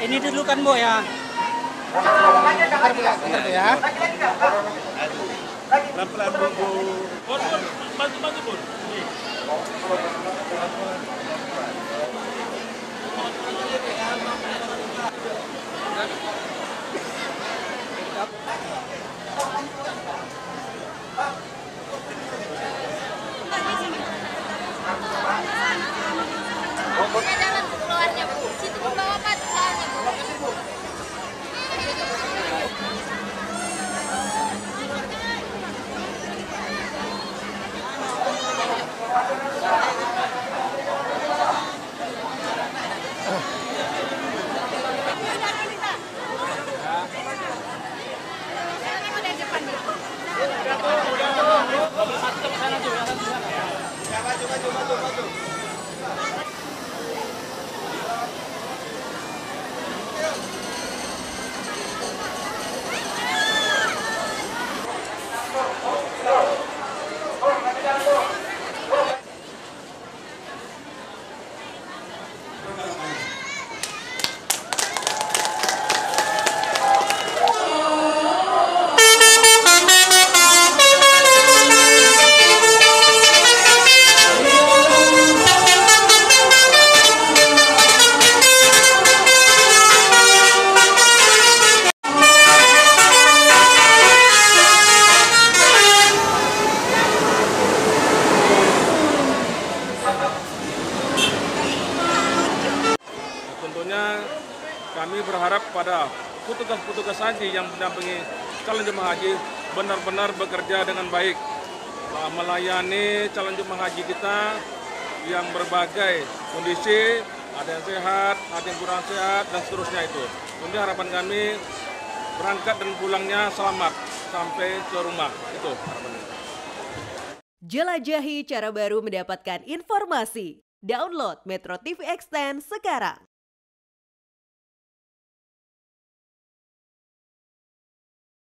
Ini dulu kan Bu ya. Bentar Bu ya. Pelan-pelan Bu. Bantu Bu. Jangan keluarnya Bu, situ Bu bawa Pak soalnya Bu. Tentunya kami berharap pada petugas-petugas haji yang mendampingi calon jemaah haji benar-benar bekerja dengan baik, melayani calon jemaah haji kita yang berbagai kondisi, ada yang sehat, ada yang kurang sehat, dan seterusnya itu. Tentunya harapan kami berangkat dan pulangnya selamat sampai ke rumah, itu harapannya. Jelajahi cara baru mendapatkan informasi. Download Metro TV Extend sekarang.